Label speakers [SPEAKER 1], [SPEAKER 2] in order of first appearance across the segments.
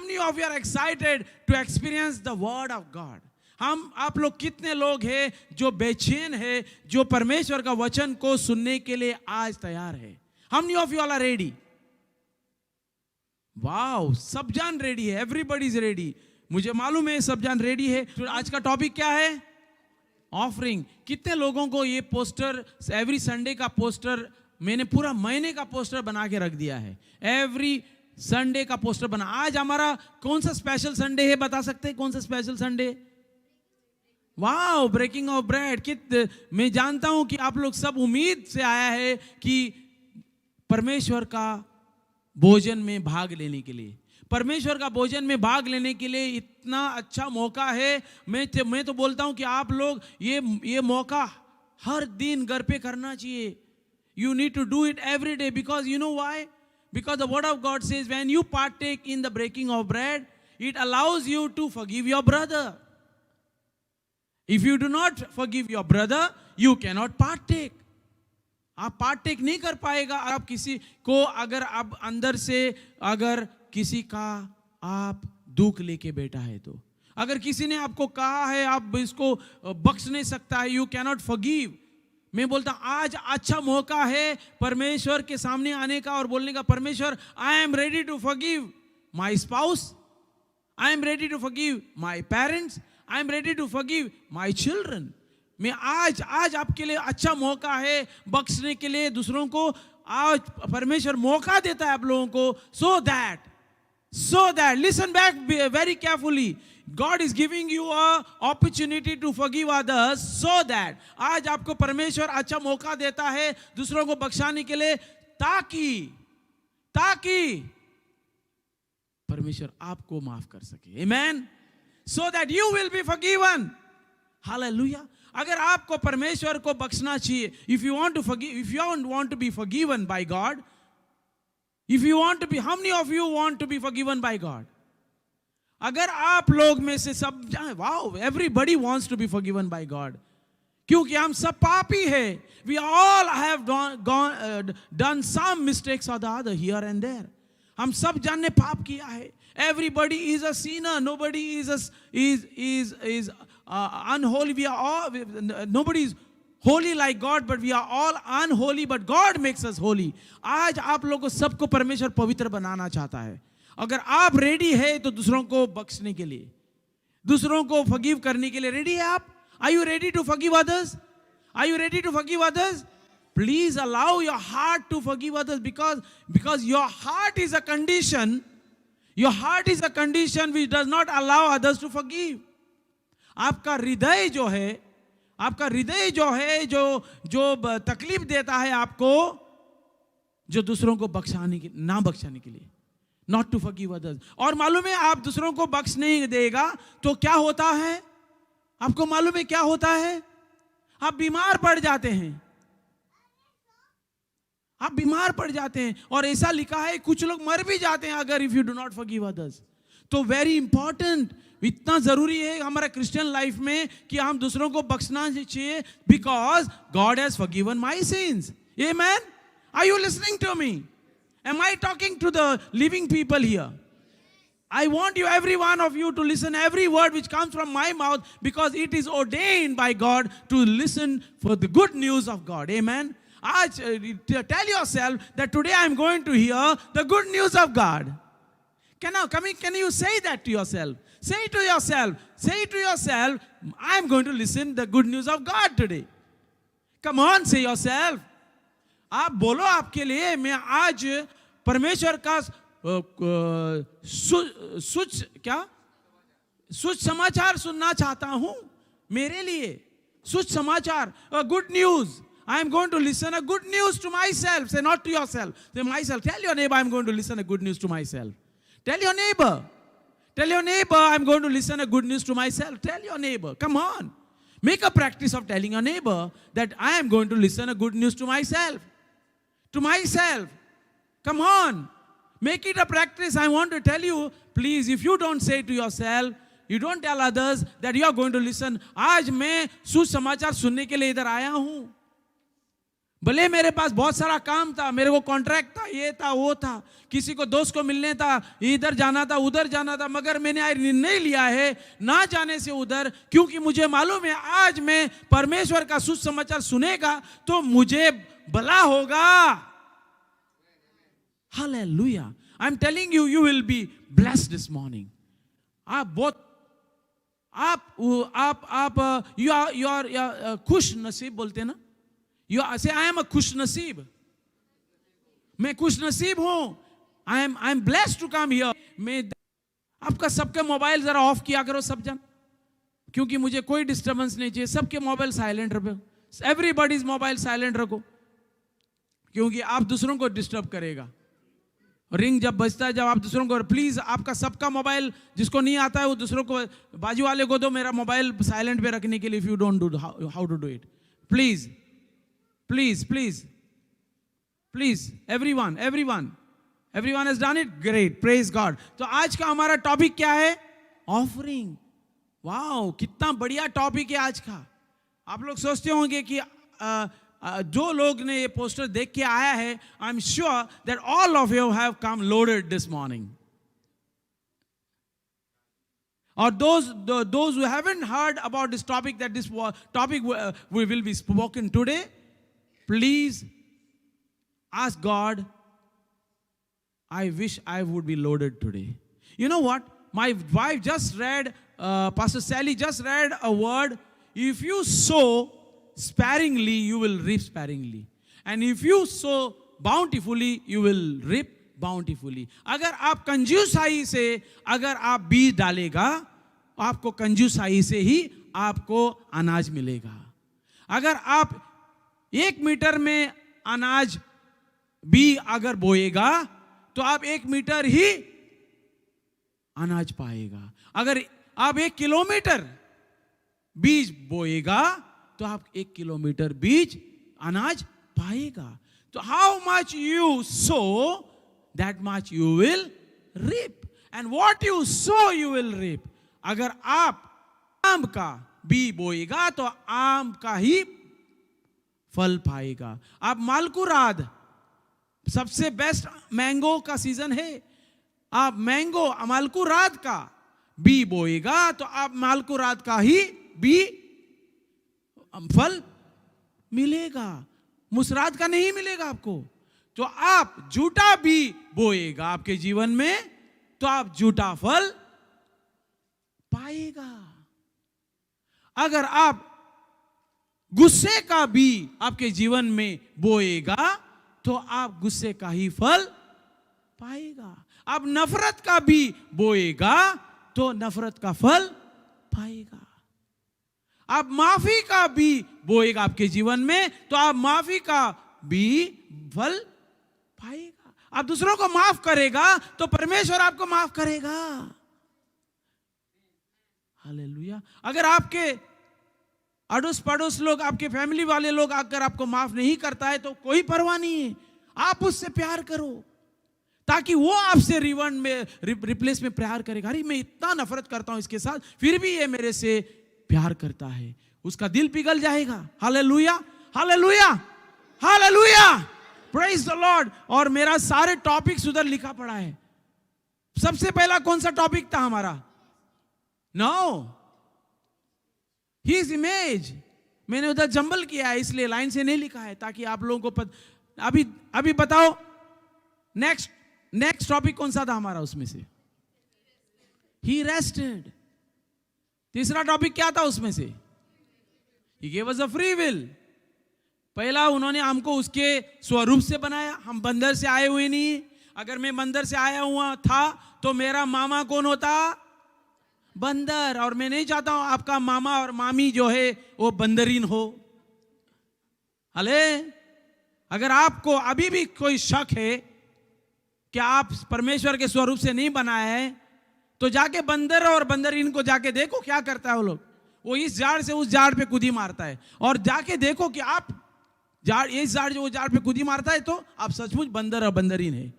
[SPEAKER 1] many of you are excited to experience the word of God? आप लोग कितने लोग हैं जो बेचैन है, जो परमेश्वर का वचन को सुनने के लिए आज तैयार है? How many of you all are ready? Wow, सब जन रेडी है, एवरीबॉडी इज रेडी. मुझे मालूम है सब जन रेडी है. तो आज का टॉपिक क्या है? ऑफरिंग. कितने लोगों को ये पोस्टर, एवरी संडे का पोस्टर, मैंने पूरा महीने का पोस्टर बना के रख दिया है. एवरी संडे का पोस्टर बना. आज हमारा कौन सा स्पेशल संडे है, बता सकते हैं कौन सा special Sunday? Wow, breaking of bread. मैं जानता हूं कि आप लोग सब उम्मीद से आया है कि परमेश्वर का भोजन में भाग लेने के लिए. परमेश्वर का भोजन में भाग लेने के लिए इतना अच्छा मौका है. मैं तो बोलता हूं कि आप लोग ये मौका हर दिन घर पे करना चाहिए. You need to do it every day, because you know why? Because the word of God says when you partake in the breaking of bread, it allows you to forgive your brother. If you do not forgive your brother, you cannot partake. आप partake नहीं कर पाएगा. आप किसी को अगर आप अंदर से अगर किसी का आप दुख लेके बैठा है, तो अगर किसी ने आपको कहा है आप इसको बख्श नहीं सकता है, यू कैनॉट फॉरगिव. मैं बोलता आज अच्छा मौका है परमेश्वर के सामने आने का और बोलने का, परमेश्वर I am ready to forgive my spouse, I am ready to forgive my parents, I am ready to forgive my children. मैं आज आपके लिए अच्छा मौका है बख्शने के लिए दूसरों को. आज परमेश्वर मौका देता है आप लोगों को. So that listen back very carefully. God is giving you a opportunity to forgive others, so that आज आपको परमेश्वर अच्छा मौका देता है दूसरों को बख्शाने के लिए, ताकि परमेश्वर आपको माफ कर सके. Amen. So that you will be forgiven. Hallelujah. अगर आपको परमेश्वर को बख्शना चाहिए, if you want to forgive, if you want to be forgiven by God, if you want to be, how many of you want to be forgiven by God? अगर आप लोग में से सब, wow, everybody wants to be forgiven by God. क्योंकि हम सब पापी हैं. We all have done some mistakes or the other here and there. हम सब जन ने पाप किया है. Everybody is a sinner. Nobody is unholy. We are all, nobody is holy like God, but we are all unholy, but God makes us holy. आज आप लोगों को सबको परमेश्वर पवित्र बनाना चाहता है. अगर आप रेडी है तो दूसरों को बख्शने के लिए, दूसरों को फॉरगिव करने के लिए रेडी है आप? Are you ready to forgive others? Are you ready to forgive others? Please allow your heart to forgive others, because your heart is a condition. Your heart is a condition which does not allow others to forgive. आपका हृदय जो है जो तकलीफ देता है आपको, जो दूसरों को ना बख्शाने के लिए, not to forgive others. और मालूम है आप दूसरों को बख्श नहीं देगा तो क्या होता है? आपको मालूम है क्या होता है? आप बीमार पड़ जाते हैं. आप बीमार पड़ जाते हैं. और ऐसा लिखा है कुछ लोग मर भी जाते हैं अगर if you do not forgive others. तो वेरी इंपॉर्टेंट, इतना जरूरी है हमारा क्रिश्चियन लाइफ में कि हम दूसरों को बख्शना चाहिए, because God has forgiven my sins. Amen. Are you listening to me? Am I talking to the living people here? I want you, every one of you, to listen every word which comes from my mouth, because it is ordained by God to listen for the good news of God. Amen. आज tell yourself that today I am going to hear the good news of God. Can you say that to yourself? Say it to yourself, I am going to listen the good news of God today. Come on, say yourself. आप बोलो आपके लिए, मैं आज परमेश्वर का सुच समाचार सुनना चाहता हूं. मेरे लिए सुच समाचार, good news. I am going to listen a good news to myself. Say not to yourself. Say myself. Tell your neighbor, I am going to listen a good news to myself. Tell your neighbor, I am going to listen a good news to myself. Tell your neighbor. Come on. Make a practice of telling your neighbor that I am going to listen a good news to myself. To myself. Come on. Make it a practice. I want to tell you, please, if you don't say to yourself, you don't tell others that you are going to listen. आज मैं सुसमाचार सुनने के लिए इधर आया हूं. भले मेरे पास बहुत सारा काम था, मेरे को कॉन्ट्रैक्ट था, ये था वो था, किसी को दोस्त को मिलने था, इधर जाना था उधर जाना था, मगर मैंने आज निर्णय लिया है ना जाने से उधर, क्योंकि मुझे मालूम है आज मैं परमेश्वर का सुसमाचार सुनेगा तो मुझे भला होगा। Hallelujah. I am telling you, you will be blessed this morning. आप बहुत आप यू आर खुश नसीब बोलते हैं ना, यू से आई एम अ खुश नसीब, मैं खुश नसीब हूं। I am blessed to come here. मैं आपका सबके मोबाइल जरा ऑफ किया करो सब जन, क्योंकि मुझे कोई डिस्टर्बेंस नहीं चाहिए। सबके मोबाइल साइलेंट रखो, एवरीबॉडीज मोबाइल साइलेंट रखो, क्योंकि आप दूसरों को डिस्टर्ब करेगा। रिंग जब बजता है, जब आप दूसरों को, प्लीज आपका सबका मोबाइल जिसको नहीं आता है वो दूसरों को, बाजू वाले को दो मेरा मोबाइल साइलेंट पे रखने के लिए। If you don't do how to do it, please please please please. Everyone has done it, great, praise God. तो आज का हमारा टॉपिक क्या है? ऑफरिंग। वाओ, कितना बढ़िया टॉपिक है आज का। आप लोग सोचते होंगे कि जो लोग ने ये पोस्टर देख के आया है, I am sure that all of you have come loaded this morning. Or those who haven't heard about this topic, that this topic will be spoken today, please ask God, I wish I would be loaded today. You know what? My wife just read, Pastor Sally just read a word, if you sow sparingly, you will reap sparingly. And if you sow bountifully, you will reap बाउंटीफुली। अगर आप कंजूसाई से अगर आप बीज डालेगा, आपको कंजूसाई से ही आपको अनाज मिलेगा। अगर आप 1 मीटर में अनाज बी अगर बोएगा तो आप 1 मीटर ही अनाज पाएगा। अगर आप 1 किलोमीटर बीज बोएगा तो आप 1 किलोमीटर बीज अनाज पाएगा। तो how much you so, that much you will reap, and what you sow you will reap. अगर आप आम का बी बोएगा तो आम का ही फल पाएगा। आप मालकुराद, सबसे बेस्ट मैंगो का सीजन है, आप मैंगो मालकुराद का बी बोएगा तो आप मालकुराद का ही बी फल मिलेगा, मुसराद का नहीं मिलेगा आपको। तो आप झूठा बी बोएगा आपके जीवन में तो आप झूठा फल पाएगा। अगर आप गुस्से का बी आपके जीवन में बोएगा तो आप गुस्से का ही फल पाएगा। आप नफरत का बी बोएगा तो नफरत का फल पाएगा। आप माफी का बी बोएगा आपके जीवन में तो आप माफी का बी फल पाएगा। आप दूसरों को माफ करेगा तो परमेश्वर आपको माफ करेगा। हालेलुया। अगर आपके अड़ोस पड़ोस लोग, आपके फैमिली वाले लोग अगर आपको माफ नहीं करता है तो कोई परवाह नहीं है, आप उससे प्यार करो ताकि वो आपसे रिवंड में रिप्लेस में प्यार करेगा। अरे मैं इतना नफरत करता हूं इसके साथ, फिर भी ये मेरे से प्यार करता है, उसका दिल पिघल जाएगा। Hallelujah, hallelujah, hallelujah, praise the Lord. और मेरा सारे टॉपिक्स उधर लिखा पड़ा है। सबसे पहला कौन सा टॉपिक था हमारा? No, his image. मैंने उधर जंबल किया है इसलिए लाइन से नहीं लिखा है ताकि आप लोगों को अभी बताओ नेक्स्ट टॉपिक कौन सा था हमारा उसमें से? ही रेस्टेड। तीसरा टॉपिक क्या था उसमें से? He gave us a free will. पहला उन्होंने हमको उसके स्वरूप से बनाया, हम बंदर से आए हुए नहीं। अगर मैं बंदर से आया हुआ था तो मेरा मामा कौन होता? बंदर। और मैं नहीं चाहता हूं आपका मामा और मामी जो है वो बंदरीन हो। हले, अगर आपको अभी भी कोई शक है कि आप परमेश्वर के स्वरूप से नहीं बनाए हैं तो जाके बंदर और बंदरीन को जाके देखो क्या करता है वो लोग। वो इस झाड़ से उस झाड़ पे कूदी मारता है, और जाके देखो कि आप झाड़, इस झाड़ जो वो झाड़ पे कूदी मारता है तो आप सचमुच बंदर और बंदरीन है।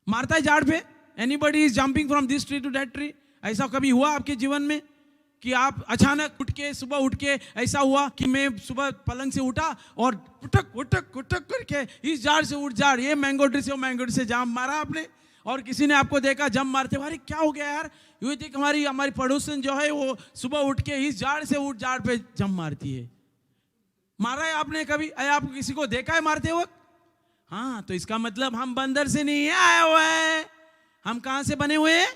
[SPEAKER 1] मारता है झाड़ पे। Anybody is jumping from this tree to that tree? ऐसा कभी हुआ आपके जीवन में? कि आप अचानक उठ के सुबह उठ के ऐसा हुआ कि मैं सुबह पलंग से उठा और उठक उठक उठक करके इस झाड़ से उठ झाड़, ये मैंगो ट्री से वो मैंगो ट्री से जाम मारा आपने, और किसी ने आपको देखा जंप मारते, अरे क्या हो गया यार, यूँ थी हमारी पड़ोसन जो है वो सुबह उठ के इस झाड़ से उठ झाड़ पे जंप मारती है। मारा है आपने कभी? आपको किसी को देखा है मारते वक्त? हाँ, तो इसका मतलब हम बंदर से नहीं आए हुए हैं, हम कहां से बने हुए हैं?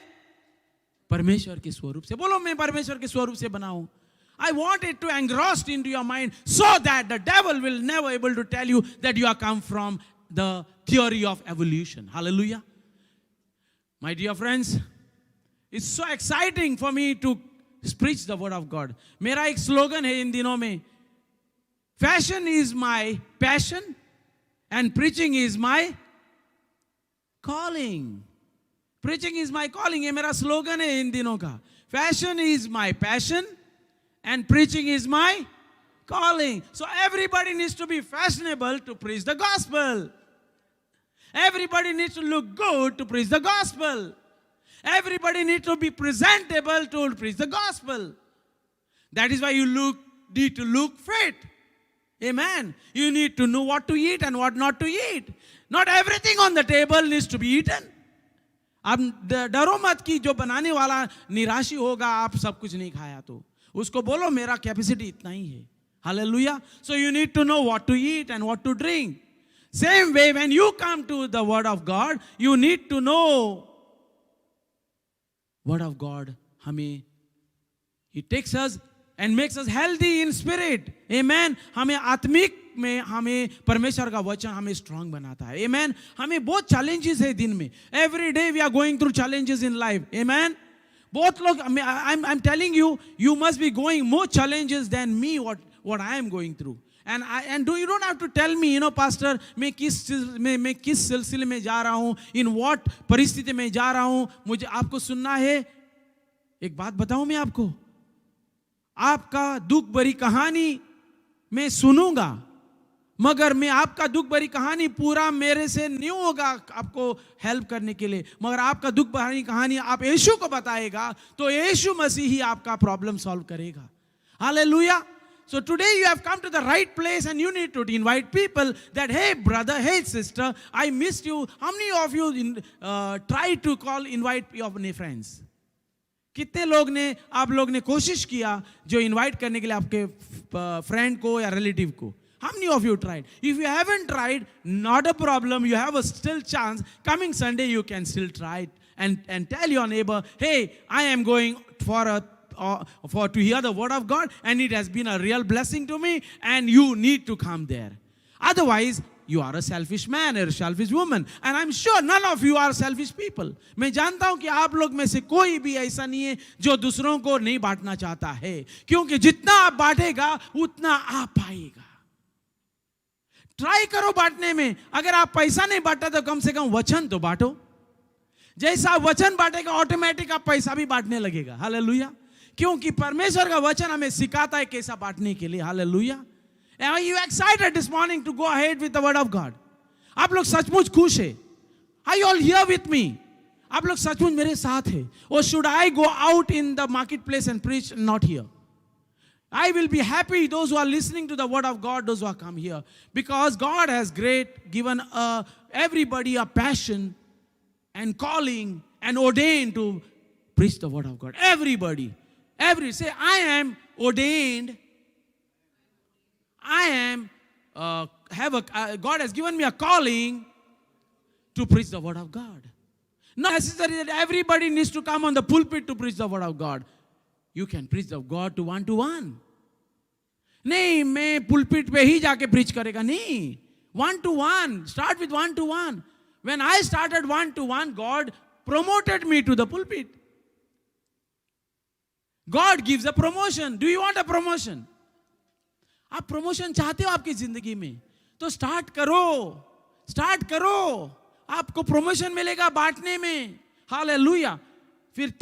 [SPEAKER 1] परमेश्वर के स्वरूप से। बोलो मैं परमेश्वर के स्वरूप से बना हूं। I want it to engrossed into your mind so that the devil will never able to tell you that you are come from the theory of evolution. Hallelujah. My dear friends, it's so exciting for me to preach the word of God. मेरा एक slogan है इन दिनों में, fashion is my passion and preaching is my calling. Preaching is my calling. ये मेरा slogan है इन दिनों का. Fashion is my passion and preaching is my calling. So everybody needs to be fashionable to preach the gospel. Everybody needs to look good to preach the gospel. Everybody needs to be presentable to preach the gospel. That is why you need to look fit. Amen. You need to know what to eat and what not to eat. Not everything on the table needs to be eaten. अब डरो मत कि जो बनाने वाला निराशी होगा आप सब कुछ नहीं खाया तो उसको बोलो मेरा कैपेसिटी इतना ही है. Hallelujah. So you need to know what to eat and what to drink. Same way when you come to the word of God, you need to know word of God हमें it takes us and makes us healthy in spirit. Amen. हमें आत्मिक में हमें परमेश्वर का वचन हमें strong बनाता है. Amen. हमें बहुत चैलेंजेस है दिन में. Every day we are going through challenges in life. Amen. बहुत लोग I'm telling you, you must be going more challenges than me what I am going through. And you don't have to tell me, pastor, मैं किस सिलसिले में जा रहा हूँ, in what परिस्थिति में जा रहा हूँ, मुझे आपको सुनना है. एक बात बताऊं मैं आपको, आपका दुख भरी कहानी मैं सुनूंगा, मगर मैं आपका दुख भरी कहानी पूरा मेरे से नहीं होगा आपको हेल्प करने के लिए, मगर आपका दुख भरी कहानी आप यीशु को बताएगा तो यीशु मसीह ही आपका प्रॉब्लम सॉल्व करेगा. Hallelujah. So today you have come to the right place and you need to invite people that, hey brother, hey sister, I missed you. How many of you try to invite your friends? कितने लोग ने आप लोग ने कोशिश किया जो invite करने के लिए आपके फ्रेंड को या रिलेटिव को? How many of you tried? If you haven't tried, not a problem. You have a still chance. Coming Sunday, you can still try it and tell your neighbor, hey, I am going to hear the word of God, and it has been a real blessing to me, and you need to come there. Otherwise, you are a selfish man or a selfish woman, and I'm sure none of you are selfish people. मैं जानता हूं कि आप लोग में से कोई भी ऐसा नहीं है जो दूसरों को नहीं बांटना चाहता है, क्योंकि जितना आप बांटेगा उतना आप पाएगा. ट्राई करो बांटने में. अगर आप पैसा नहीं बांटा तो कम से कम वचन तो बांटो. जैसा आप वचन बांटेगा ऑटोमेटिक आप पैसा भी बांटने लगेगा. हालेलुया. क्योंकि परमेश्वर का वचन हमें सिखाता है कैसा बांटने के लिए. Hallelujah. Are you excited this morning to go ahead with the word of God? आप लोग सचमुच खुश है? Are you all here with me? आप लोग सचमुच मेरे साथ है? Or should I go out in the marketplace and preach and not here? I will be happy those who are listening to the word of God, those who are come here, because God has given everybody a passion and calling and ordained to preach the word of God. Everybody, say I am ordained. I am God has given me a calling to preach the word of God. Not necessarily that everybody needs to come on the pulpit to preach the word of God. You can preach the God to one. नहीं मैं pulpit पे ही जाके preach करेगा नहीं. 1-to-1. Start with 1-to-1. When I started 1-to-1, God promoted me to the pulpit. God gives a promotion. Do you want a promotion? आप promotion चाहते हो आपकी जिंदगी में तो स्टार्ट करो. आपको प्रमोशन मिलेगा बांटने में. हालेलुया. फिर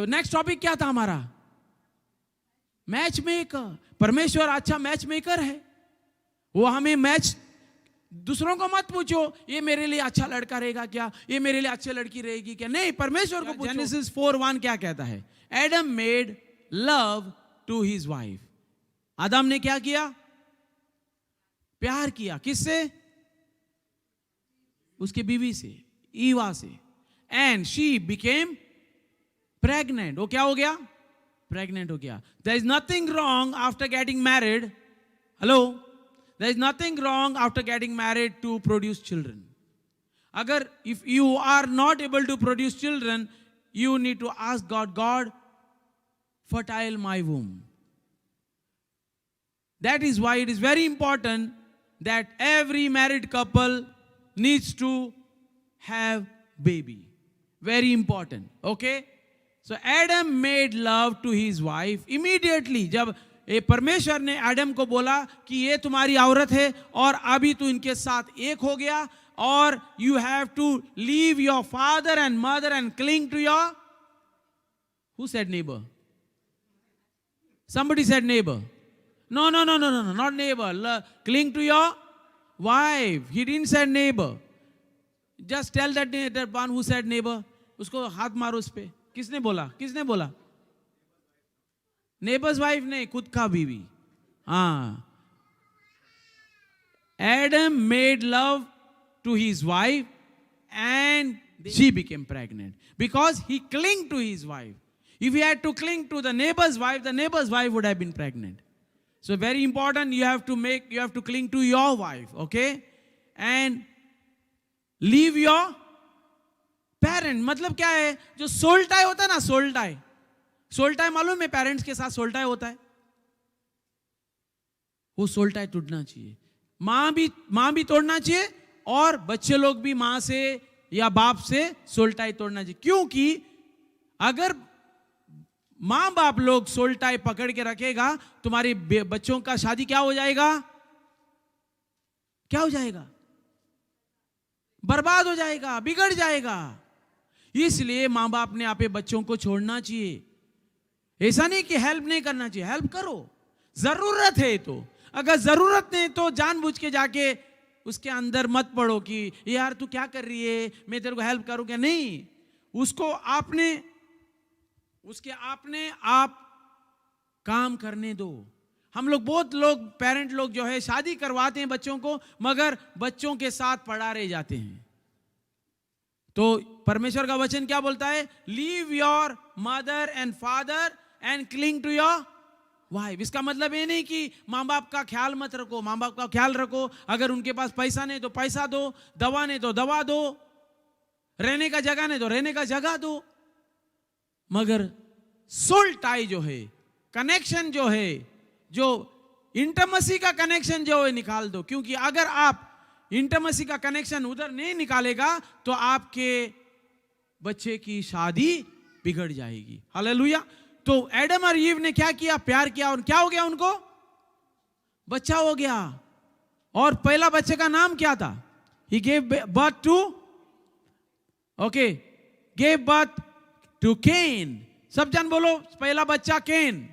[SPEAKER 1] नेक्स्ट टॉपिक क्या था हमारा? Match maker. परमेश्वर अच्छा मैच मेकर है. वो हमें मैच दूसरों को मत पूछो ये मेरे लिए अच्छा लड़का रहेगा क्या, ये मेरे लिए अच्छी लड़की रहेगी क्या. नहीं, परमेश्वर को पूछो. जेनेसिस 4:1 क्या कहता है? Adam made love to his wife. आदम ने क्या किया? प्यार किया. किससे? उसके बीवी से, ईवा से. And she became pregnant. वो क्या हो गया? Pregnant हो गया. There is nothing wrong after getting married. Hello? There is nothing wrong after getting married to produce children. अगर if you are not able to produce children, you need to ask God, God, fertile my womb. That is why it is very important that every married couple needs to have baby. Very important. Okay? So Adam made love to his wife immediately. जब परमेश्वर ने आदम को बोला कि ये तुम्हारी औरत है और अभी तू इनके साथ एक हो गया और you have to leave your father and mother and cling to your, who said neighbor? Somebody said neighbor. No, not neighbor. Cling to your wife. He didn't say neighbor. Just tell that one who said neighbor. उसको हाथ मारो उस पे. किसने बोला? Neighbor's wife नहीं, खुद का बीवी. हाँ. Adam made love to his wife and she became pregnant because he clung to his wife. If he had to cling to the neighbor's wife would have been pregnant. So very important, you have to cling to your wife, okay? And leave your parent. मतलब क्या है? जो soul tie होता है ना, soul tie मालूम है? Parents के साथ सोल टाई होता है. वो सोल टाई टूटना चाहिए. मां भी तोड़ना चाहिए और बच्चे लोग भी मां से या बाप से सोल टाई तोड़ना चाहिए. क्योंकि अगर मां बाप लोग सोल टाई पकड़ के रखेगा, तुम्हारे बच्चों का शादी क्या हो जाएगा? बर्बाद हो जाएगा, बिगड़ जाएगा. इसलिए मां बाप ने आपके बच्चों को छोड़ना चाहिए. ऐसा नहीं कि हेल्प नहीं करना चाहिए, हेल्प करो, जरूरत है तो. अगर जरूरत नहीं तो जानबूझ के जाके उसके अंदर मत पड़ो कि यार तू क्या कर रही है, मैं तेरे को हेल्प करूं क्या. नहीं, उसको आपने आप काम करने दो. हम लोग बहुत लोग पेरेंट लोग जो है शादी करवाते हैं बच्चों को, मगर बच्चों के साथ पड़ा रह जाते हैं. तो परमेश्वर का वचन क्या बोलता है? Leave your mother and father and cling to your wife. इसका मतलब ये नहीं कि माँ बाप का ख्याल मत रखो. माँ बाप का ख्याल रखो. अगर उनके पास पैसा नहीं तो पैसा दो, दवा नहीं तो दवा दो, रहने का जगह नहीं तो रहने का जगह दो. मगर सोल टाई जो है, कनेक्शन जो है, जो इंटमसी का कनेक्शन जो है, निकाल दो. क्योंकि अगर आप इंटमसी का कनेक्शन उधर नहीं निकालेगा तो आपके बच्चे की शादी बिगड़ जाएगी. हालेलुया. तो एडम और ईव ने क्या किया? प्यार किया और क्या हो गया? उनको बच्चा हो गया. और पहला बच्चे का नाम क्या था? ही गेव बर्थ टू केन. सब जन बोलो, पहला बच्चा केन.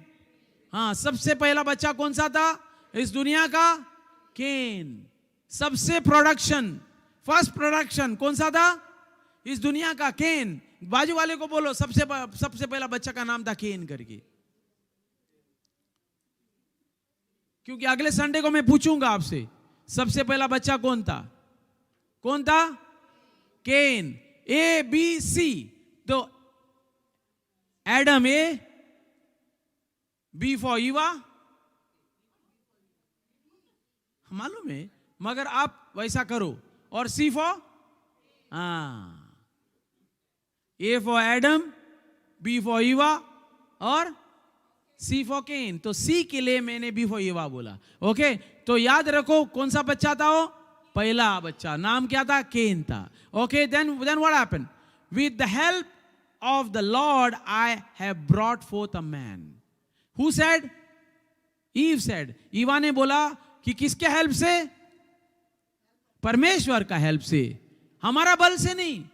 [SPEAKER 1] हाँ, सबसे पहला बच्चा कौन सा था इस दुनिया का? केन. सबसे फर्स्ट प्रोडक्शन कौन सा था इस दुनिया का? केन. बाजू वाले को बोलो, सबसे पहला बच्चा का नाम था केन करके. क्योंकि अगले संडे को मैं पूछूंगा आपसे, सबसे पहला बच्चा कौन था? केन. ABC. तो Adam A, B for Eva, मालूम है, मगर आप वैसा करो. और C for A for Adam, B for Eva और C फॉर केन. तो C के लिए मैंने B फॉर ईवा बोला. ओके, तो याद रखो कौन सा बच्चा था वो? पहला बच्चा. नाम क्या था? केन था. Okay, then what happened? With the help of the Lord I have brought forth a man. Who said? Eve said. Eva ने बोला कि किसके हेल्प से? परमेश्वर का हेल्प से, हमारा बल से नहीं.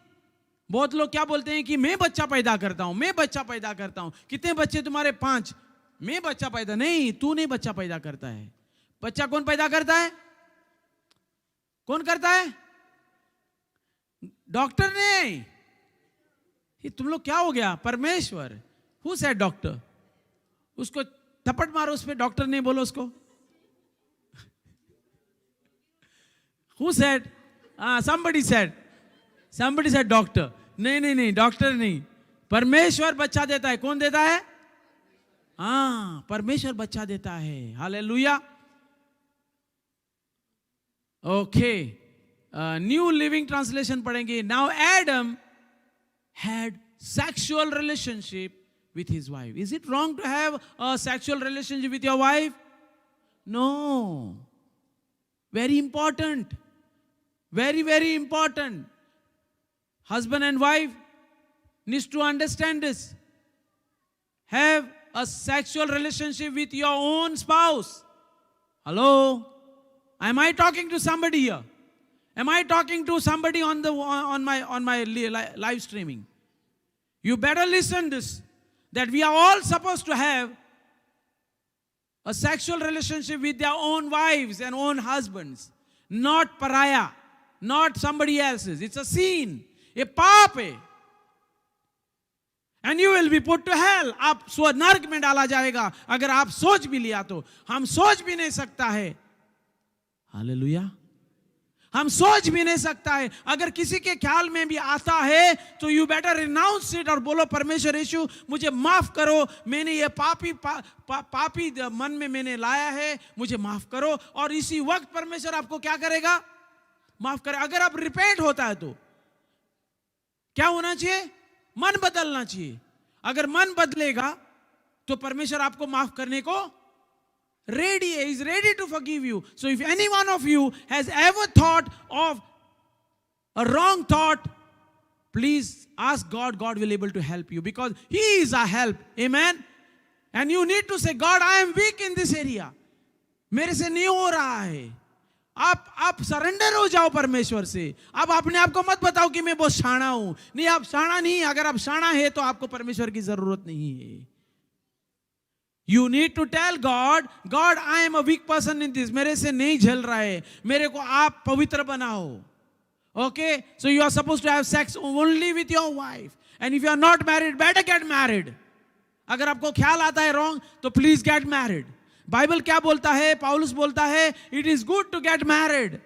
[SPEAKER 1] बहुत लोग क्या बोलते हैं कि मैं बच्चा पैदा करता हूं. कितने बच्चे तुम्हारे? 5. मैं बच्चा पैदा नहीं, तू नहीं बच्चा पैदा करता है. बच्चा कौन पैदा करता है? कौन करता है? डॉक्टर ने. तुम लोग क्या हो गया? परमेश्वर. Who said doctor? उसको थप्पड़ मारो उस पे, डॉक्टर ने बोलो उसको. Who said? Somebody said doctor. नहीं, डॉक्टर नहीं. परमेश्वर बच्चा देता है. कौन देता है? परमेश्वर बच्चा देता है. Hallelujah. Okay, new living translation पढ़ेंगे. Now Adam had sexual relationship with his wife. Is it wrong to have a sexual relationship with your wife? No. Very important. Very, very important. Husband and wife needs to understand this. Have a sexual relationship with your own spouse. Hello? Am I talking to somebody here? Am I talking to somebody on my live streaming? You better listen this, that we are all supposed to have a sexual relationship with their own wives and own husbands, not pariah, not somebody else's. It's a sin, a पाप है. And you will be put to hell. आप नरक में डाला जाएगा. अगर आप सोच भी लिया तो. हम सोच भी नहीं सकता है. हालेलुया. हम सोच भी नहीं सकता है. अगर किसी के ख्याल में भी आता है तो यू बेटर रिनाउंस इट और बोलो, परमेश्वर यीशु मुझे माफ करो, मैंने ये पापी मन में मैंने लाया है, मुझे माफ करो. और इसी वक्त परमेश्वर आपको क्या करेगा? माफ करे. अगर आप रिपेंट होता है तो क्या होना चाहिए? मन बदलना चाहिए. अगर मन बदलेगा तो परमेश्वर आपको माफ करने को ready, is ready to forgive you. So if any one of you has ever thought of a wrong thought, please ask God. God will able to help you because He is our help. Amen. And you need to say, God, I am weak in this area. मेरे से नहीं हो रहा है. आप surrender हो जाओ परमेश्वर से. आप अपने आप को मत बताओ कि मैं बहुत शाना हूं. नहीं, आप शाना नहीं. अगर आप शाना है तो आपको परमेश्वर की जरूरत नहीं है. You need to tell God, God, I am a weak person in this. मेरे से नहीं झेल रहा है. मेरे को आप पवित्र बनाओ. Okay? So you are supposed to have sex only with your wife. And if you are not married, better get married. अगर आपको ख्याल आता है wrong, तो please get married. बाइबल क्या बोलता है? पौलुस बोलता है, it is good to get married.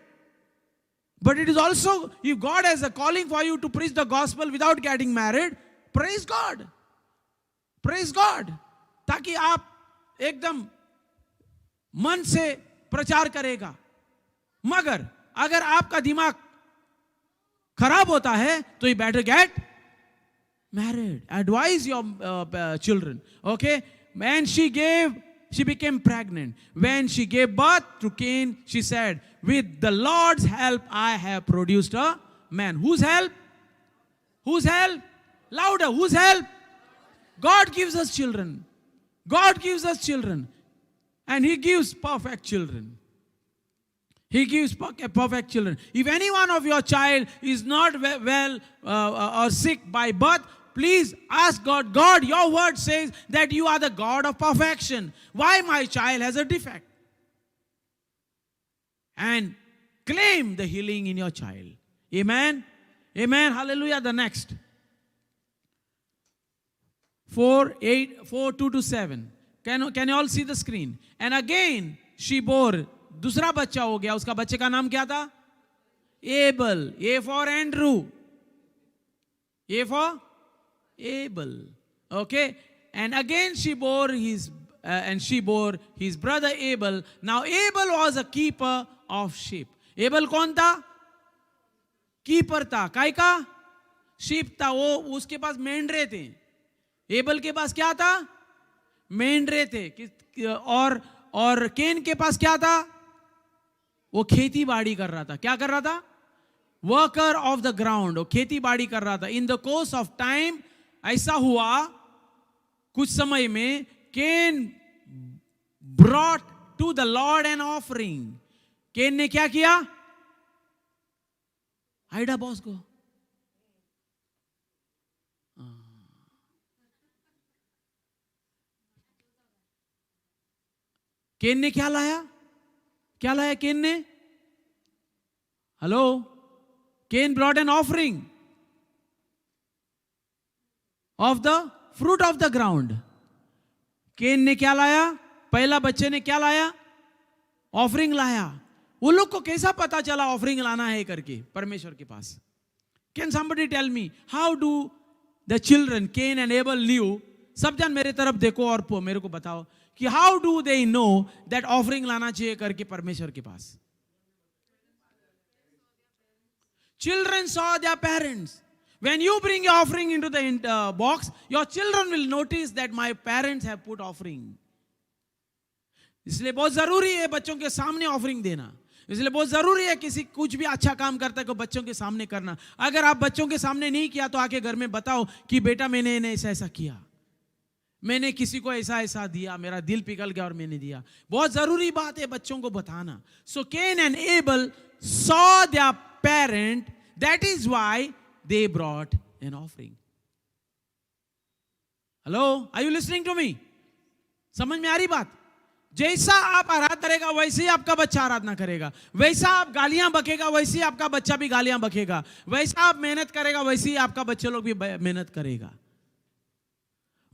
[SPEAKER 1] But it is also, if God has a calling for you to preach the gospel without getting married, praise God. Praise God. ताकि आप एकदम मन से प्रचार करेगा. मगर अगर आपका दिमाग खराब होता है तो you better get married. Advise your children. Okay? And she became pregnant. When she gave birth to Cain, she said, with the Lord's help I have produced a man. Whose help? Whose help? Louder. Whose help? God gives us children. God gives us children. And He gives perfect children. He gives perfect children. If any one of your child is not well or sick by birth, please ask God. God, your word says that you are the God of perfection. Why my child has a defect? And claim the healing in your child. Amen. Amen. Hallelujah. The next. 4:2-7. Can you all see the screen? And again she bore. दूसरा बच्चा हो गया. उसका बच्चे का नाम क्या था? Abel. A for Andrew. A for Abel. Okay. And again she bore his brother Abel. Now Abel was a keeper of sheep. Abel कौन था? कीपर था. काय का? sheep था. वो उसके पास मेंढरे थे. एबल के पास क्या था? मेंढरे थे. और केन के पास क्या था? वो खेती बाड़ी कर रहा था. क्या कर रहा था? Worker of the ground. वो खेती बाड़ी कर रहा था. In the course of time ऐसा हुआ, कुछ समय में Cain brought to the Lord an offering. Cain ने क्या किया? आइडा बॉस को केन ने क्या लाया? क्या लाया केन ने? Hello. Cain brought an offering of the fruit of the ground. Cain ने क्या लाया? पहला बच्चे ने क्या लाया? ऑफरिंग लाया। वो लोग को कैसा पता चला ऑफरिंग लाना है करके परमेश्वर के पास? Can somebody tell me how do the children Cain and Abel knew? सब जन मेरे तरफ देखो और मेरे को बताओ कि how do they know that offering लाना चाहिए करके परमेश्वर के पास? Children saw their parents. When you bring your offering into the box, your children will notice that my parents have put offering. इसलिए बहुत जरूरी है बच्चों के सामने ऑफरिंग देना। इसलिए बहुत जरूरी है किसी कुछ भी अच्छा काम करता है को बच्चों के सामने करना। अगर आप बच्चों के सामने नहीं किया तो आके घर में बताओ कि बेटा मैंने ऐसा ऐसा किया, मैंने किसी को ऐसा ऐसा दिया, मेरा दिल पिघल गया और मैंने दिया। बहुत जरूरी बात है बच्चों को बताना। So Cain and Abel saw their parent, that is why they brought an offering. Hello, are you listening to me? समझ में आ रही बात? जैसा आप आराधना करेगा वैसे ही आपका बच्चा आराधना करेगा, वैसा आप गालियां बकेगा वैसे ही आपका बच्चा भी गालियां बकेगा, वैसा आप मेहनत करेगा वैसे ही आपका बच्चे लोग भी मेहनत करेगा,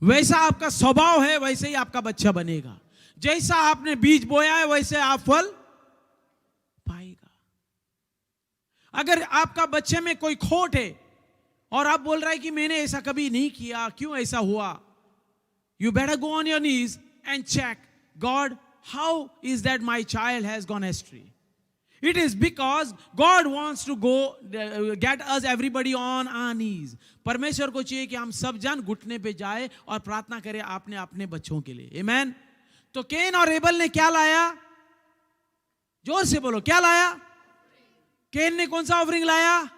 [SPEAKER 1] वैसा आपका स्वभाव है वैसे ही आपका बच्चा बनेगा, जैसा आपने बीज बोया है वैसे आप फल पाएगा। अगर आपका बच्चे में कोई खोट है और आप बोल रहे हैं कि मैंने ऐसा कभी नहीं किया, क्यों ऐसा हुआ? You better go on your knees and check, God, how is that my child has gone astray? It is because God wants to go get us everybody on our knees. परमेश्वर को चाहिए कि हम सब जन घुटने पे जाए और प्रार्थना करें आपने अपने बच्चों के लिए। आमेन। तो केन और एबल ने क्या लाया? जोर से बोलो, क्या लाया? केन ने कौन सा ऑफरिंग लाया?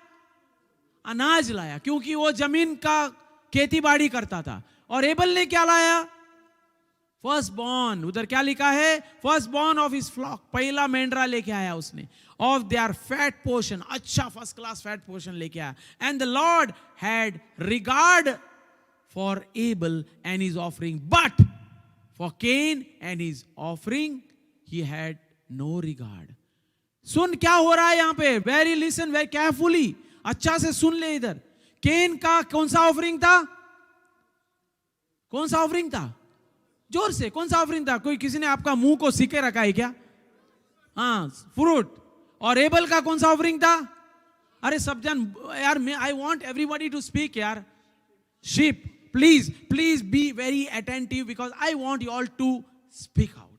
[SPEAKER 1] अनाज लाया, क्योंकि वो जमीन का खेती बाड़ी करता था। और एबल ने क्या लाया? First born. उधर क्या लिखा है? First born of his flock, पहला मेंढरा लेके आया उसने। ऑफ देयर फैट पोर्शन, अच्छा फर्स्ट क्लास फैट पोर्शन लेके आया। And the Lord had regard for Abel and his offering, but for Cain and his offering he had no regard. सुन क्या हो रहा है यहां पे? वेरी लिसन वेरी केयरफुली, अच्छा से सुन ले। इधर केन का कौन सा ऑफरिंग था? कौन सा ऑफरिंग था? जोर से, कौन सा ऑफरिंग था? कोई किसी ने आपका मुंह को सीके रखा है क्या? हाँ, फ्रूट। और एबल का कौन सा ऑफरिंग था? अरे सब जन यार, मैं I want everybody to speak यार। Sheep, please please be very attentive because I want you all to speak out.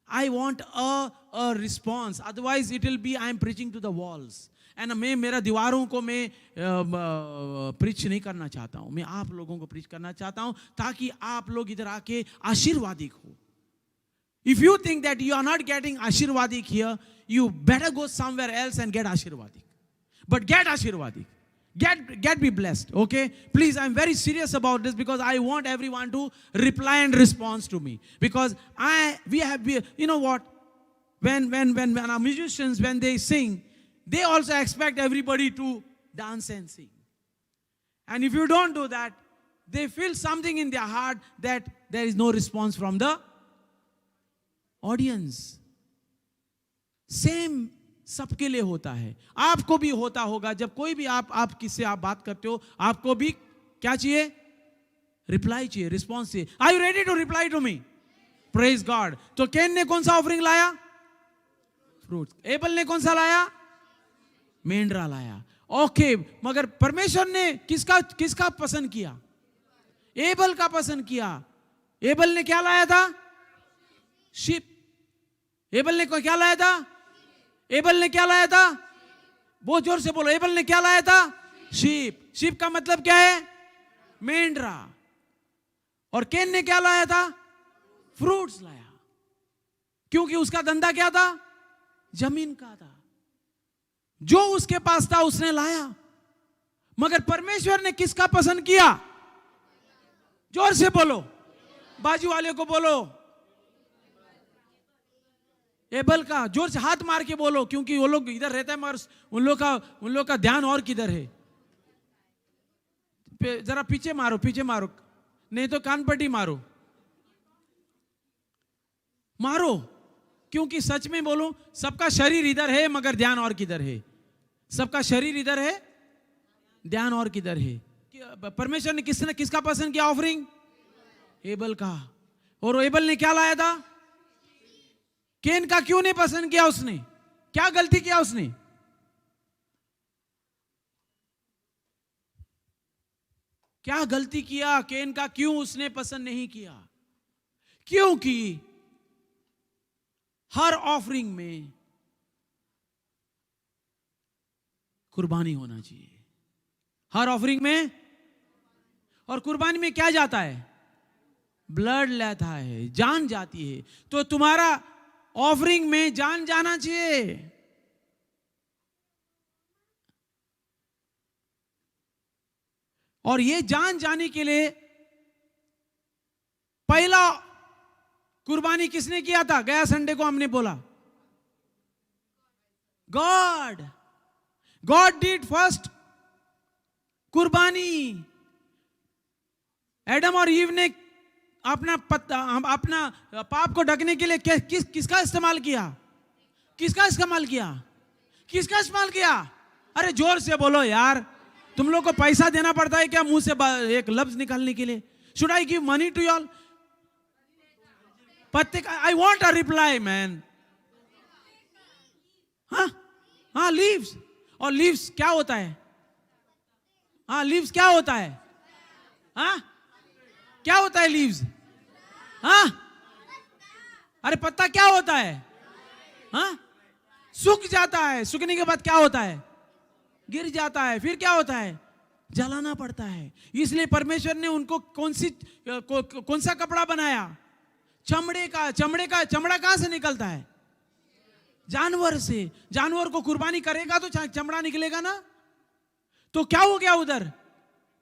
[SPEAKER 1] I want a response, otherwise it will be I am preaching to the walls. And मैं मेरा दीवारों को मैं preach नहीं करना चाहता हूं, मैं आप लोगों को प्रीच करना चाहता हूं ताकि आप लोग इधर आके आशीर्वादिक हो। If you think that you are not getting आशीर्वादिक here, you better go somewhere else and get आशीर्वादिक। बट गेट आशीर्वादिक, get be blessed, okay? Please, I'm very serious about this because I want everyone to reply and respond to me, because you know what, when our musicians, when they sing, they also expect everybody to dance and sing. And if you don't do that, they feel something in their heart that there is no response from the audience. Same सबके लिए होता है, आपको भी होता होगा। जब कोई भी आप किससे आप बात करते हो, आपको भी क्या चाहिए? रिप्लाई चाहिए, रिस्पॉन्स चाहिए। Are you ready to reply to me? Praise God. तो केन ने कौन सा ऑफरिंग लाया? फ्रूट्स। एबल ने कौन सा लाया? मेंढरा लाया। ओके, मगर परमेश्वर ने किसका पसंद किया? एबल का पसंद किया। एबल ने क्या लाया था? शीप। एबल ने क्या लाया था? एबल ने क्या लाया था? बहुत जोर से बोलो, एबल ने क्या लाया था? शीप। शीप का मतलब क्या है? मेंढरा। और केन ने क्या लाया था? फ्रूट्स लाया, क्योंकि उसका धंधा क्या था? जमीन का था। जो उसके पास था उसने लाया। मगर परमेश्वर ने किसका पसंद किया? जोर से बोलो, बाजू वाले को बोलो, एबल का। जोर से हाथ मार के बोलो, क्योंकि वो लोग इधर रहते हैं मगर उन लोग का ध्यान और किधर है। जरा पीछे मारो, पीछे मारो, नहीं तो कान पट्टी मारो, मारो। क्योंकि सच में बोलो, सबका शरीर इधर है मगर ध्यान और किधर है। सबका शरीर इधर है, ध्यान और किधर है। परमेश्वर ने किसका पसंद किया ऑफरिंग? एबल का। और एबल ने क्या लाया था? केन का क्यों नहीं पसंद किया उसने? क्या गलती किया उसने? क्या गलती किया? केन का क्यों उसने पसंद नहीं किया? क्योंकि हर ऑफरिंग में कुर्बानी होना चाहिए, हर ऑफरिंग में। और कुर्बानी में क्या जाता है? ब्लड लेता है, जान जाती है। तो तुम्हारा ऑफरिंग में जान जाना चाहिए। और ये जान जाने के लिए पहला कुर्बानी किसने किया था? गया संडे को हमने बोला, गॉड। गॉड डिड फर्स्ट कुर्बानी। एडम और ईव ने अपना पाप को ढकने के लिए किसका इस्तेमाल किया? किसका इस्तेमाल किया? किसका इस्तेमाल किया? अरे जोर से बोलो यार, तुम लोग को पैसा देना पड़ता है क्या मुंह से एक लफ्ज निकालने के लिए? Should I give money to y'all? पत्ते I want a reply man. हाँ लीव्स। और लीव्स क्या होता है? हाँ लीव्स क्या होता है? हाँ क्या होता है लीव्स? हाँ अरे पत्ता क्या होता है? हाँ सूख जाता है। सूखने के बाद क्या होता है? गिर जाता है। फिर क्या होता है? जलाना पड़ता है। इसलिए परमेश्वर ने उनको कौन सा कपड़ा बनाया? चमड़े का। चमड़ा कहां से निकलता है? जानवर से। जानवर को कुर्बानी करेगा तो चमड़ा निकलेगा ना। तो क्या हो गया उधर?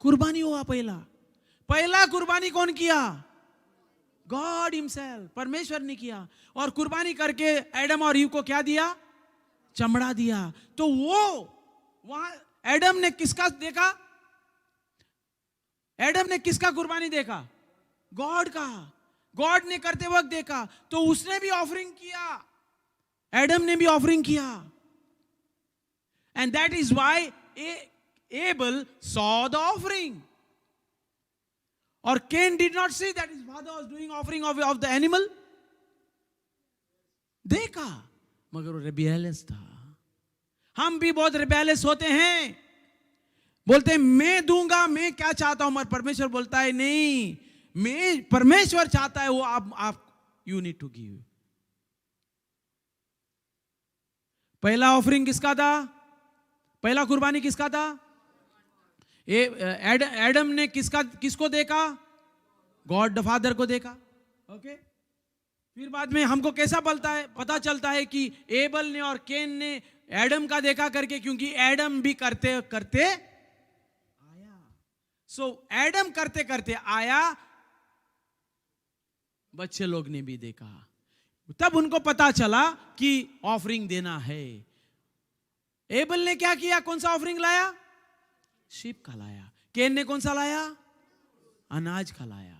[SPEAKER 1] कुर्बानी हुआ। पहला कुर्बानी कौन किया? गॉड हिमसेल्फ, परमेश्वर ने किया। और कुर्बानी करके एडम और ईव को क्या दिया? चमड़ा दिया। तो वो वहां एडम ने किसका देखा? एडम ने किसका कुर्बानी देखा? गॉड का। गॉड ने करते वक्त देखा तो उसने भी ऑफरिंग किया, एडम ने भी ऑफरिंग किया। And that is why Abel saw the offering और Cain did not see that his father was doing offering of the animal. देखा मगर वो रिबेलियस था। हम भी बहुत रिबेलियस होते हैं, बोलते हैं मैं दूंगा, मैं क्या चाहता हूं, मगर परमेश्वर बोलता है नहीं, मैं परमेश्वर चाहता है वो आप यू नीड टू गिव। पहला ऑफरिंग किसका था? पहला कुर्बानी किसका था? एडम ने किसको देखा? गॉड द फादर को देखा। ओके फिर बाद में हमको कैसा पता चलता है कि एबल ने और केन ने एडम का देखा करके, क्योंकि एडम भी करते करते आया। सो एडम करते करते आया, बच्चे लोग ने भी देखा, तब उनको पता चला कि ऑफरिंग देना है। एबल ने क्या किया? कौन सा ऑफरिंग लाया? शीप का लाया। केन ने कौन सा लाया? अनाज का लाया।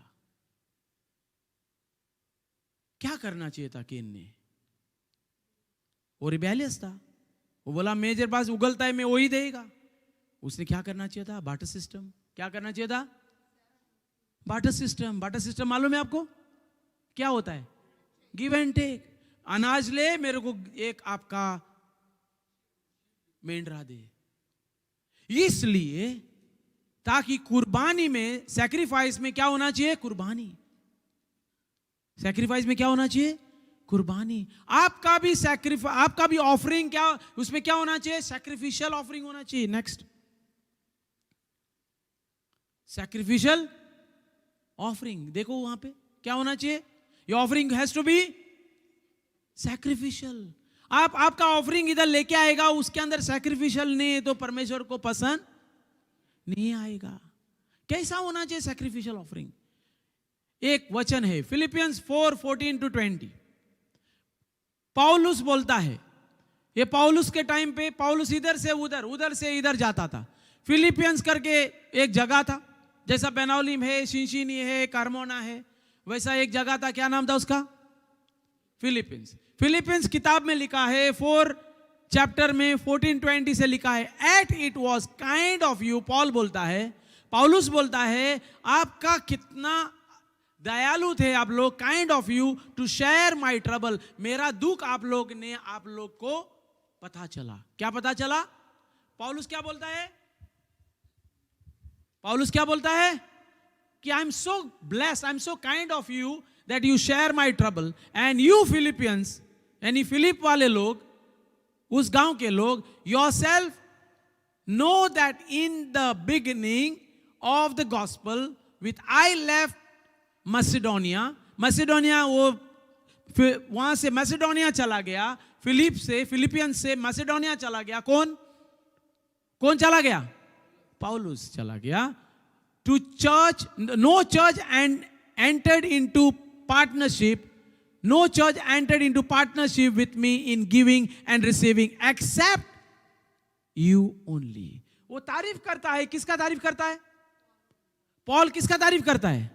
[SPEAKER 1] क्या करना चाहिए था केन ने? वो रिबेलियस था। वो बोला मेरे पास उगलता है मैं वही देगा। उसने क्या करना चाहिए था? Barter system. क्या करना चाहिए था? Barter system. बार्टर सिस्टम मालूम है आपको क्या होता है? Give and take. अनाज ले, मेरे को एक आपका मेंढरा दे। इसलिए ताकि कुर्बानी में, सैक्रिफाइस में क्या होना चाहिए? कुर्बानी। सैक्रिफाइस में क्या होना चाहिए? कुर्बानी। आपका भी ऑफरिंग क्या, उसमें क्या होना चाहिए? सैक्रिफिशियल ऑफरिंग होना चाहिए। Next, sacrificial offering. देखो वहां पे क्या होना चाहिए? Your offering has to be sacrificial. आपका ऑफरिंग इधर लेके आएगा, उसके अंदर सैक्रिफिशियल नहीं है तो परमेश्वर को पसंद नहीं आएगा। कैसा होना चाहिए सैक्रिफिशियल ऑफरिंग? एक वचन है फिलिपियंस 4:14-20। पौलुस बोलता है, ये पौलुस के टाइम पे पौलुस इधर से उधर से इधर जाता था। फिलिपियंस करके एक जगह था, जैसा बेनौलिम है, शिनशिनी है, कार्मोना है, वैसा एक जगह था। क्या नाम था उसका? फिलिपियंस। फिलिपियंस किताब में लिखा है 4 चैप्टर में 14-20 से लिखा है, at it was kind of you. पॉलुस बोलता है आपका कितना दयालु थे आप लोग, kind of you to share my trouble, मेरा दुख आप लोग ने, आप लोग को पता चला। क्या पता चला? पौलुस क्या बोलता है? पौलुस क्या बोलता है कि I am so blessed, I am so kind of you that you share my trouble, and you Philippians, यानी फिलिप वाले लोग, उस गांव के लोग, yourself know that in the beginning of the gospel with I left Macedonia, Macedonia वो वहां से मैसेडोनिया चला गया, फिलिप से, फिलिपियंस से मैसेडोनिया चला गया। कौन कौन चला गया? पौलुस चला गया। To church, no church and entered into partnership, no church entered into partnership with me in giving and receiving except you only. वो तारीफ करता है, किसका तारीफ करता है? पॉल किसका तारीफ करता है?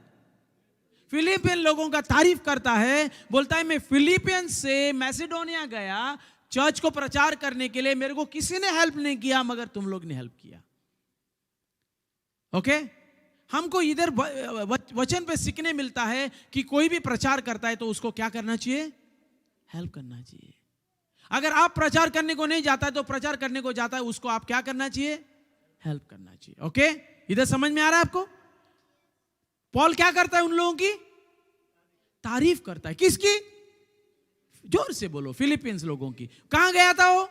[SPEAKER 1] फिलिपियन लोगों का तारीफ करता है। बोलता है मैं फिलिपियन से मैसेडोनिया गया चर्च को प्रचार करने के लिए, मेरे को किसी ने हेल्प नहीं किया मगर तुम लोग ने हेल्प किया। ओके हमको इधर वचन पे सीखने मिलता है कि कोई भी प्रचार करता है तो उसको क्या करना चाहिए? हेल्प करना चाहिए। अगर आप प्रचार करने को नहीं जाता है तो प्रचार करने को जाता है उसको आप क्या करना चाहिए? हेल्प करना चाहिए। ओके इधर समझ में आ रहा है आपको? पॉल क्या करता है? उन लोगों की तारीफ करता है। किसकी? जोर से बोलो। फिलिपियंस लोगों की। कहां गया था वो?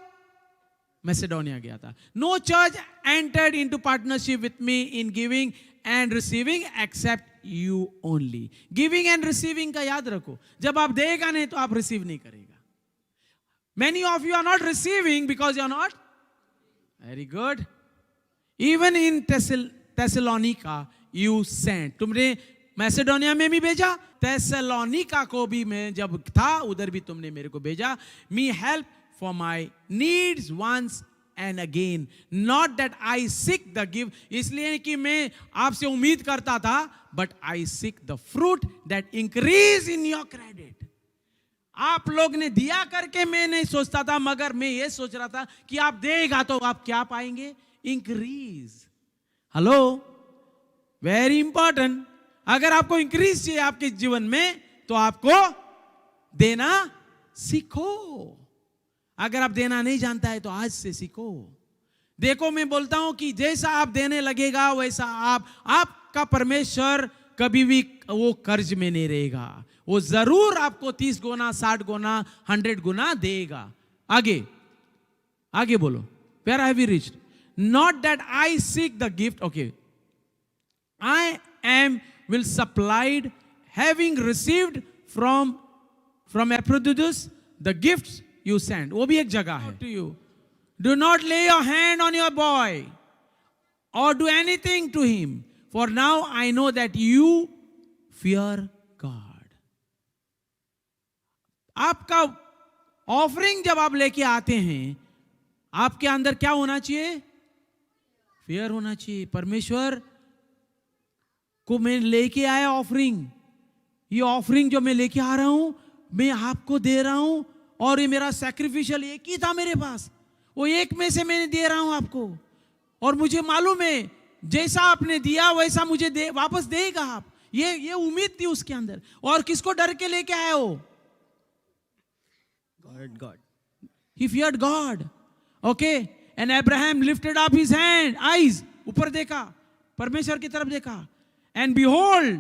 [SPEAKER 1] मैसेडोनिया गया था। No church entered into partnership with me in giving and receiving except you only. Giving and receiving का याद रखो, जब आप देगा नहीं तो आप रिसीव नहीं करेगा। Many of you are not receiving because you are not very good. Even in Thessalonica you sent, तुमने मैसेडोनिया में भी भेजा, थेसलोनिका को भी मैं जब था उधर भी तुमने मेरे को भेजा। Me help for my needs once and again, not that I seek the give, इसलिए कि मैं आपसे उम्मीद करता था, but I seek the fruit that increase in your credit. आप लोग ने दिया करके मैं नहीं सोचता था, मगर मैं ये सोच रहा था कि आप देगा तो आप क्या पाएंगे? इंक्रीज। Hello, very important. अगर आपको इंक्रीज चाहिए आपके जीवन में तो आपको देना सीखो। अगर आप देना नहीं जानता है तो आज से सीखो। देखो मैं बोलता हूं कि जैसा आप देने लगेगा वैसा आपका परमेश्वर कभी भी वो कर्ज में नहीं रहेगा। वो जरूर आपको 30 गुना, 60 गुना, 100 गुना देगा। आगे आगे बोलो। Where have we reached? Not that I seek the gift. Okay. I am will supplied, having received from Epaphroditus the gifts you send. वो भी एक जगह है. To you. Do not lay your hand on your boy or do anything to him. For now I know that you fear God. आपका offering जब आप लेके आते हैं, आपके अंदर क्या होना चाहिए? फियर होना चाहिए। परमेश्वर को मैं लेके आया ऑफरिंग, ये ऑफरिंग जो मैं लेके आ रहा हूं मैं आपको दे रहा हूं, और ये मेरा सैक्रिफिशियल एक ही था मेरे पास, वो एक में से मैंने दे रहा हूं आपको, और मुझे मालूम है जैसा आपने दिया वैसा मुझे वापस देगा आप। ये उम्मीद थी उसके अंदर। और किसको डर के लेके आया हो? God. He feared God. Okay. And Abraham lifted up his eyes. ऊपर देखा, परमेश्वर की तरफ देखा. And behold,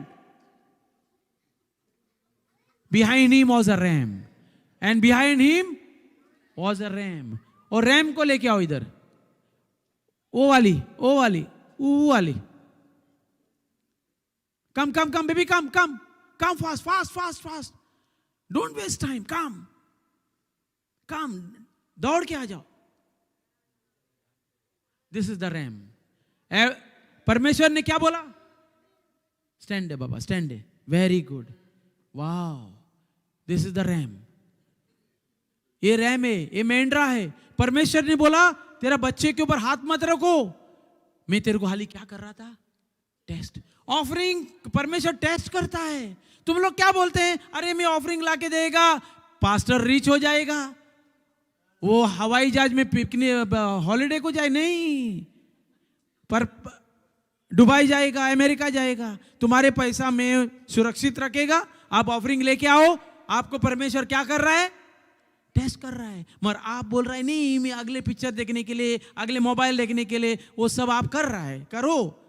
[SPEAKER 1] behind him was a ram. And behind him was a ram. और रैम को लेके आओ इधर, वो वाली. Come, baby, come fast. Don't waste time. Come, दौड़ के आ जाओ. This is the ram. परमेश्वर ने क्या बोला? Stand है बाबा, stand है. Very good. Wow. This is the ram. ये रैम है, ये मेंढरा है. परमेश्वर ने बोला तेरा बच्चे के ऊपर हाथ मत रखो. मैं तेरे को हाली क्या कर रहा था? टेस्ट. ऑफरिंग परमेश्वर टेस्ट करता है. तुम लोग क्या बोलते हैं? अरे मैं ऑफरिंग लाके देगा, पास्टर रिच हो जाएगा, वो हवाई जहाज में पिकनिक हॉलिडे को जाए. नहीं, पर दुबई जाएगा, अमेरिका जाएगा, तुम्हारे पैसा में सुरक्षित रखेगा। आप ऑफरिंग लेके आओ, आपको परमेश्वर क्या कर रहा है? टेस्ट कर रहा है। मगर आप बोल रहे हैं नहीं, मैं अगले पिक्चर देखने के लिए, अगले मोबाइल देखने के लिए, वो सब आप कर रहा है, करो।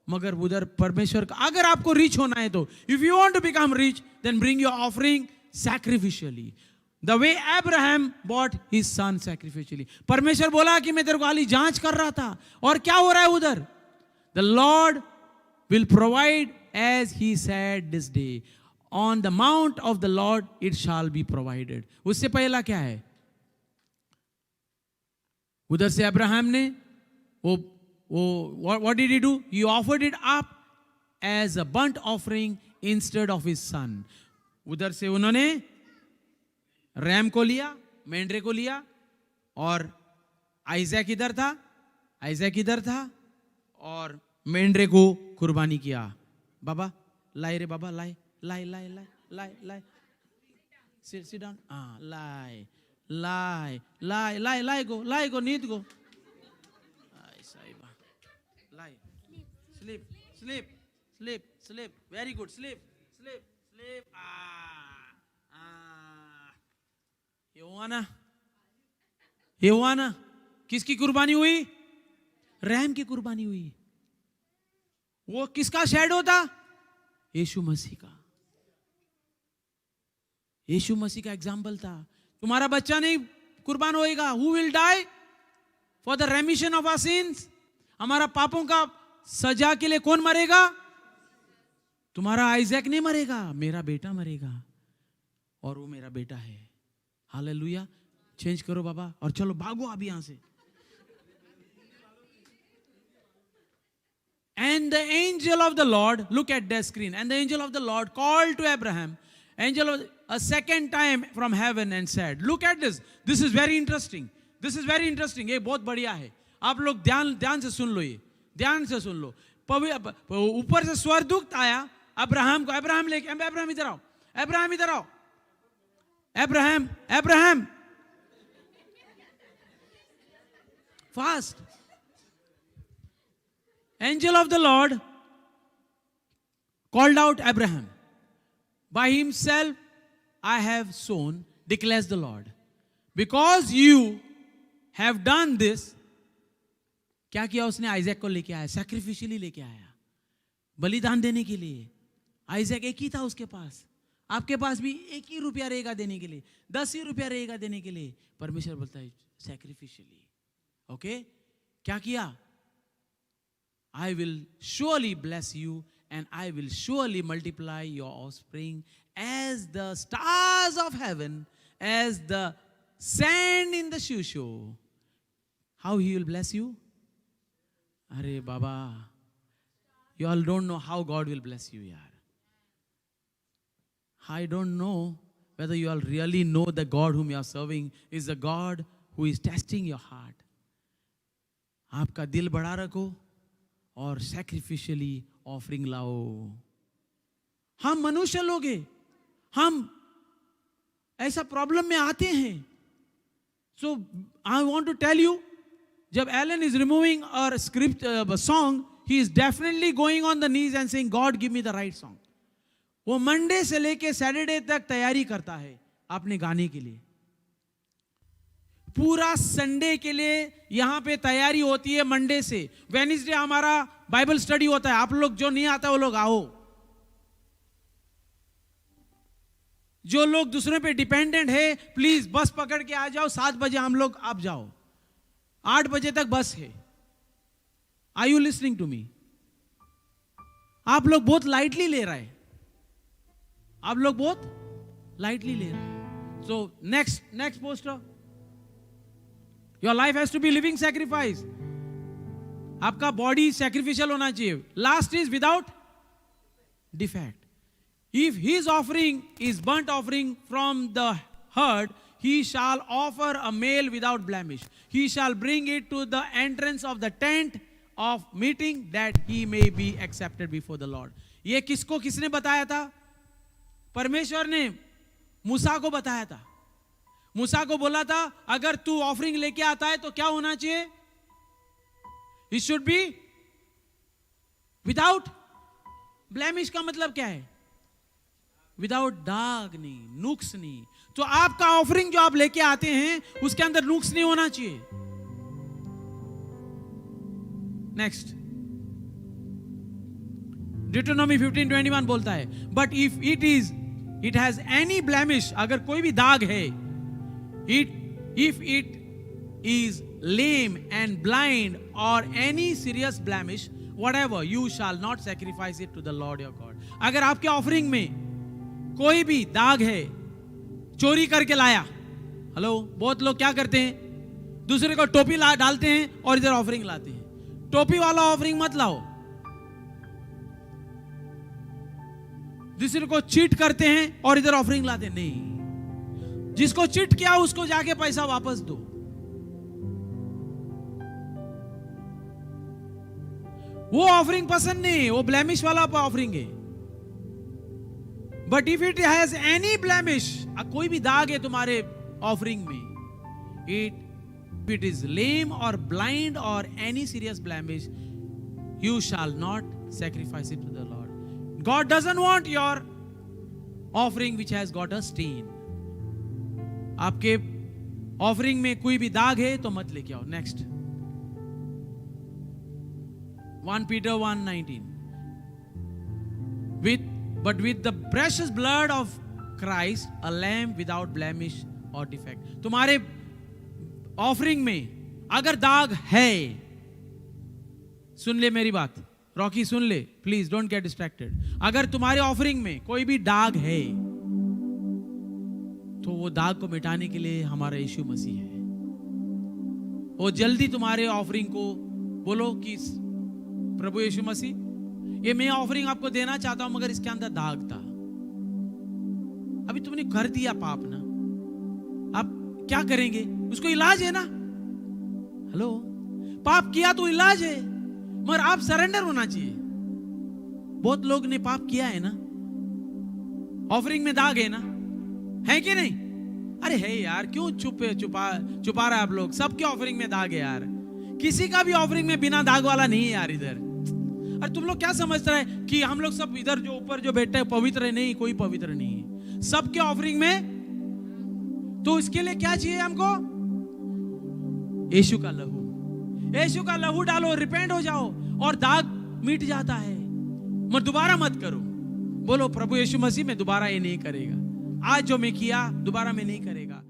[SPEAKER 1] मगर उधर परमेश्वर का, अगर आपको रिच होना है तो, if you want to become rich, then bring your offering sacrificially, the way Abraham bought his son sacrificially. परमेश्वर बोला कि मैं तेरे को खाली जांच कर रहा था, और क्या हो रहा है उधर? The Lord will provide as he said this day, on the mount of the Lord it shall be provided. उससे पहला क्या है? उधर से अब्राहम ने what did he do? He offered it up as a burnt offering instead of his son. उधर से उन्होंने रैम को लिया, मेंढरे को लिया, और आइजैक इधर था, और मेंढरे को कुर्बानी किया। बाबा लाए रे, बाबा लाए, sit down, lie go, नींद गो, sleep, very good, sleep. ये हुआ ना? किसकी कुर्बानी हुई? रैम की कुर्बानी हुई। वो किसका शैडो था? यीशु मसीह का। यीशु मसीह का एग्जाम्पल था। तुम्हारा बच्चा नहीं कुर्बान होएगा। Who will die for the remission of our sins? हमारा पापों का सजा के लिए कौन मरेगा? तुम्हारा आइजैक नहीं मरेगा, मेरा बेटा मरेगा, और वो मेरा बेटा है। हालेलुया। चेंज करो बाबा, और चलो भागो अभी यहां से। And the angel of the Lord, look at the screen, and the angel of the Lord called to Abraham, a second time from heaven and said, look at this, this is very interesting, ये बहुत बढ़िया है। आप लोग ध्यान से सुन लो, ये ध्यान से सुन लो। ऊपर से स्वर्गदूत आया अब्राहम को, अब्राहम इधर आओ, Abraham fast. Angel of the Lord called out Abraham. By himself I have sown, declares the Lord. Because you have done this. क्या किया उसने? आइजैक को लेके आया, सैक्रिफिशियली लेके आया, बलिदान देने के लिए। आइजैक एक ही था उसके पास, आपके पास भी एक ही रुपया रहेगा देने के लिए, 10 ही रुपया रहेगा देने के लिए। परमेश्वर बोलता है सैक्रिफिशियली। ओके, क्या किया? I will surely bless you, and I will surely multiply your offspring as the stars of heaven, as the sand in the seashore. How he will bless you? Arey Baba, you all don't know how God will bless you, yaar. I don't know whether you all really know the God whom you are serving is the God who is testing your heart. आपका दिल बड़ा रखो और सैक्रिफिशियली offering लाओ। हम मनुष्य लोग हैं, हम ऐसा प्रॉब्लम में आते हैं। So I want to tell you, जब एलन इज रिमूविंग और script song, he is definitely going on the knees and saying God give me the right song. वो मंडे से लेके सैटरडे तक तैयारी करता है अपने गाने के लिए। पूरा संडे के लिए यहां पे तैयारी होती है मंडे से। वेडनेसडे हमारा बाइबल स्टडी होता है। आप लोग जो नहीं आता वो लोग आओ। जो लोग दूसरों पे डिपेंडेंट है, प्लीज बस पकड़ के आ जाओ। 7 बजे हम लोग आप जाओ, 8 बजे तक बस है। Are you listening to me? आप लोग बहुत लाइटली ले रहे हैं, आप लोग बहुत लाइटली ले रहे हैं। So next poster, your life has to be living sacrifice. आपका बॉडी सैक्रिफिशियल होना चाहिए। Last is without defect. If his offering is burnt offering from the herd, he shall offer a male without blemish. He shall bring it to the entrance of the tent of meeting, that he may be accepted before the Lord. ये किसको किसने बताया था? परमेश्वर ने मूसा को बताया था। मूसा को बोला था अगर तू ऑफरिंग लेके आता है तो क्या होना चाहिए? It should be without blemish का मतलब क्या है? विदाउट दाग नहीं, नुक्स नहीं। तो आपका ऑफरिंग जो आप लेके आते हैं उसके अंदर नुक्स नहीं होना चाहिए। नेक्स्ट, Deuteronomy 15:21 बोलता है, but it has any blemish, अगर कोई भी दाग है, if it is lame and blind और any serious blemish, whatever, you shall not sacrifice it to the Lord your God। अगर आपके ऑफरिंग में कोई भी दाग है, चोरी करके लाया, हेलो, बहुत लोग क्या करते हैं, दूसरे को टोपी डालते हैं और इधर ऑफरिंग लाते हैं। टोपी वाला ऑफरिंग मत लाओ। दूसरे को चीट करते हैं और इधर ऑफरिंग लाते हैं, नहीं। जिसको चीट किया उसको जाके पैसा वापस दो। वो ऑफरिंग पसंद नहीं, वो ब्लेमिश वाला ऑफरिंग है। But if it has any blemish, कोई भी दाग है तुम्हारे ऑफरिंग में, इट इज लेम और ब्लाइंड और any serious blemish, you shall not sacrifice it to the Lord. God doesn't want your offering which has got a stain. आपके ऑफरिंग में कोई भी दाग है तो मत लेके आओ। Next, 1 Peter 1:19, but with the precious blood of Christ, a lamb without blemish or defect। तुम्हारे ऑफरिंग में अगर दाग है, सुन ले मेरी बात, रॉकी सुन ले प्लीज, डोंट गेट डिस्ट्रैक्टेड। अगर तुम्हारे ऑफरिंग में कोई भी दाग है तो वो दाग को मिटाने के लिए हमारा यीशु मसीह है। वो जल्दी तुम्हारे ऑफरिंग को बोलो कि प्रभु यीशु मसीह, ये मैं ऑफरिंग आपको देना चाहता हूं, मगर इसके अंदर दाग था। अभी तुमने कर दिया पाप ना, आप क्या करेंगे? उसको इलाज है ना। हेलो, पाप किया तो इलाज है, मगर आप सरेंडर होना चाहिए। बहुत लोग ने पाप किया है ना, ऑफरिंग में दाग है ना, है कि नहीं? अरे है यार, क्यों छुपा रहा है आप लोग? सबके ऑफरिंग में दाग है यार, किसी का भी ऑफरिंग में बिना दाग वाला नहीं है यार इधर। अरे तुम लोग क्या समझते हैं कि हम लोग सब इधर जो ऊपर जो बैठे हैं पवित्र है? नहीं, कोई पवित्र नहीं है, सबके ऑफरिंग में। तो इसके लिए क्या चाहिए हमको? यीशु का लहू। यीशु का लहू डालो, रिपेंट हो जाओ और दाग मिट जाता है। मगर दोबारा मत करो। बोलो, प्रभु यीशु मसीह, मैं दोबारा ये नहीं करेगा। आज जो मैं किया दोबारा मैं नहीं करेगा।